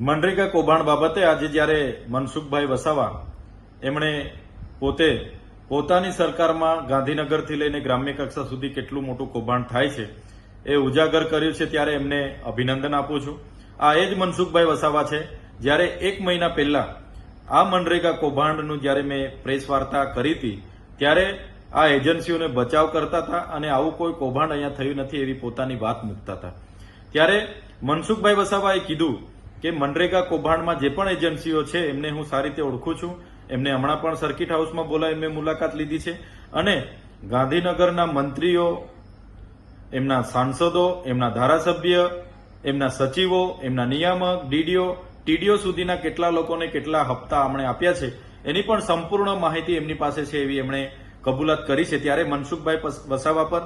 મનરેગા કૌભાંડ બાબતે આજે જ્યારે મનસુખભાઈ વસાવા એમણે પોતાની સરકારમાં ગાંધીનગરથી લઈને ગ્રામ્ય કક્ષા સુધી કેટલું મોટું કૌભાંડ થાય છે એ ઉજાગર કર્યું છે, ત્યારે એમને અભિનંદન આપું છું. આ એ જ મનસુખભાઈ વસાવા છે જ્યારે 1 મહિના પહેલા આ મનરેગા કૌભાંડનું જ્યારે મેં પ્રેસ વાર્તા કરી હતી ત્યારે આ એજન્સીઓને બચાવ કરતા હતા અને આવું કોઈ કૌભાંડ અહીંયા થયું નથી એવી પોતાની વાત મૂકતા હતા. ત્યારે મનસુખભાઈ વસાવાએ કીધું કે મનરેગા કૌભાંડમાં જે પણ એજન્સીઓ છે એમને હું સારી રીતે ઓળખું છું. એમને હમણાં પણ સર્કિટ હાઉસમાં બોલાવી મેં મુલાકાત લીધી છે અને ગાંધીનગરના મંત્રીઓ, એમના સાંસદો, એમના ધારાસભ્ય, એમના સચિવો, એમના નિયામક, ડીડીઓ, ટીડીઓ સુધીના કેટલા લોકોને કેટલા હપ્તા અમને આપ્યા છે એની પણ સંપૂર્ણ માહિતી એમની પાસે છે એવી એમણે કબૂલાત કરી છે. ત્યારે મનસુખભાઈ વસાવા પર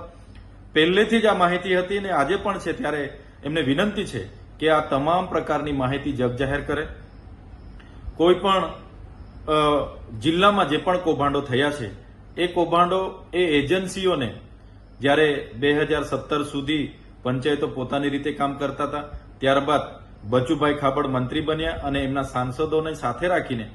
પહેલેથી જ આ માહિતી હતી અને આજે પણ છે. ત્યારે એમને વિનંતી છે કે આ તમામ પ્રકારની માહિતી જગજાહેર કરે. કોઈ પણ જિલ્લામાં જે પણ કૌભાંડો થયા છે એ કૌભાંડો એ એજન્સીઓને જ્યારે 2017 સુધી પંચાયતો પોતાની રીતે કામ કરતા હતા, ત્યારબાદ બચુભાઈ ખાબડ મંત્રી બન્યા અને એમના સાંસદોને સાથે રાખીને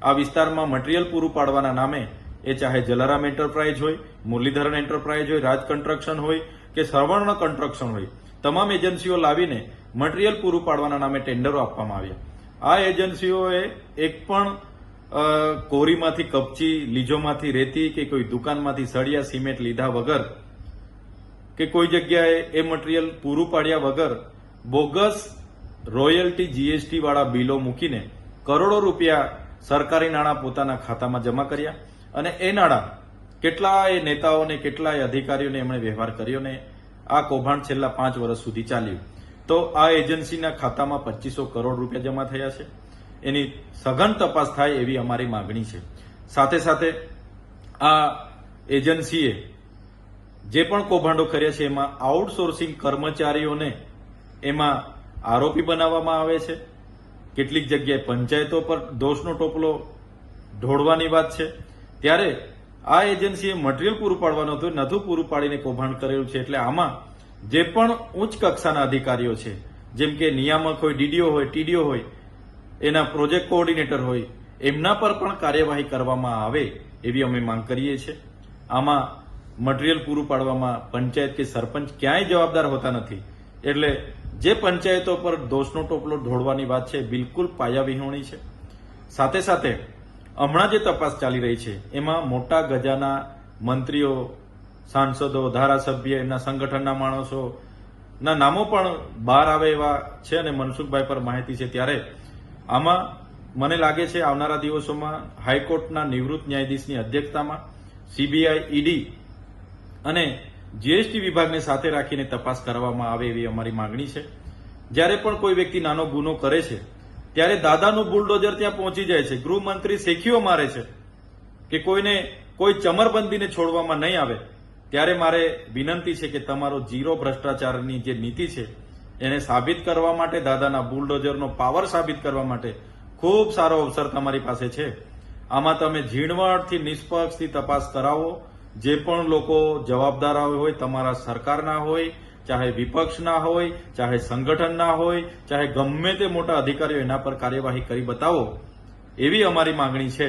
આ વિસ્તારમાં મટીરીયલ પૂરું પાડવાના નામે એ ચાહે જલારામ એન્ટરપ્રાઇઝ હોય, મુરલીધરન એન્ટરપ્રાઇઝ હોય, રાજ કન્સ્ટ્રક્શન હોય કે સવર્ણ કન્સ્ટ્રક્શન હોય, તમામ એજન્સીઓ લાવીને મટીરીયલ પૂરું પાડવાના નામે ટેન્ડરો આપવામાં આવ્યા. આ એજન્સીઓએ એક પણ કોરીમાંથી કપચી, લીજોમાંથી રેતી કે કોઈ દુકાનમાંથી સળિયા સિમેન્ટ લીધા વગર કે કોઈ જગ્યાએ એ મટીરીયલ પૂરું પાડ્યા વગર બોગસ રોયલ્ટી જીએસટી વાળા બિલો મૂકીને કરોડો રૂપિયા સરકારી નાણાં પોતાના ખાતામાં જમા કર્યા અને એ નાણાં કેટલાય નેતાઓને, કેટલાય અધિકારીઓને એમણે વ્યવહાર કર્યો ને આ કૌભાંડ છેલ્લા 5 વર્ષ સુધી ચાલ્યું. તો આ એજન્સીના ખાતામાં 2500 કરોડ રૂપિયા જમા થયા છે. એની સઘન તપાસ થાય એવી અમારી માંગણી છે. સાથે સાથે આ એજન્સીએ જે પણ કૌભાંડો કર્યા છે એમાં આઉટસોર્સિંગ કર્મચારીઓને એમાં આરોપી બનાવવામાં આવે છે. કેટલીક જગ્યાએ પંચાયતો પર દોષનો ટોપલો ઢોળવાની વાત છે. ત્યારે આ એજન્સીએ મટીરીયલ પૂરું પાડવાનું હતું, નતું પૂરું પાડીને કૌભાંડ કરેલું છે. એટલે આમાં જે પણ ઉચ્ચ કક્ષાના અધિકારીઓ છે, જેમ કે નિયામક હોય, ડીડીઓ હોય, ટીડીઓ હોય, એના પ્રોજેક્ટ કોઓર્ડિનેટર હોય, એમના પર પણ કાર્યવાહી કરવામાં આવે એવી અમે માંગ કરીએ છીએ. આમાં મટીરીયલ પૂરું પાડવામાં પંચાયત કે સરપંચ ક્યાંય જવાબદાર હોતા નથી. એટલે જે પંચાયતો પર દોષનો ટોપલો ઢોળવાની વાત છે બિલકુલ પાયાવિહોણી છે. સાથે સાથે હમણાં જે તપાસ ચાલી રહી છે એમાં મોટા ગજાના મંત્રીઓ, સાંસદો, ધારાસભ્ય, એમના સંગઠનના માણસોના નામો પણ બહાર આવે એવા છે અને મનસુખભાઈ પર માહિતી છે. ત્યારે આમાં મને લાગે છે આવનારા દિવસોમાં હાઈકોર્ટના નિવૃત્ત ન્યાયાધીશની અધ્યક્ષતામાં સીબીઆઈ, ઈડી અને જીએસટી વિભાગને સાથે રાખીને તપાસ કરવામાં આવે એવી અમારી માંગણી છે. જ્યારે પણ કોઈ વ્યક્તિ નાનો ગુનો કરે છે ત્યારે દાદાનું બુલડોઝર ત્યાં પહોંચી જાય છે, ગૃહમંત્રી શેખીઓ મારે છે કે કોઈને કોઈ ચમરબંધીને છોડવામાં નહીં આવે. ત્યારે મારે વિનંતી છે કે તમારો ઝીરો ભ્રષ્ટાચારની જે નીતિ છે એને સાબિત કરવા માટે, દાદાના બુલડોઝરનો પાવર સાબિત કરવા માટે ખૂબ સારો અવસર તમારી પાસે છે. આમાં તમે ઝીણવટથી, નિષ્પક્ષથી તપાસ કરાવો. જે પણ લોકો જવાબદાર હોય, તમારા સરકારના હોય, ચાહે વિપક્ષના હોય, ચાહે સંગઠનના હોય, ચાહે ગમે તે મોટા અધિકારીઓ, એના પર કાર્યવાહી કરી બતાવો એવી અમારી માંગણી છે.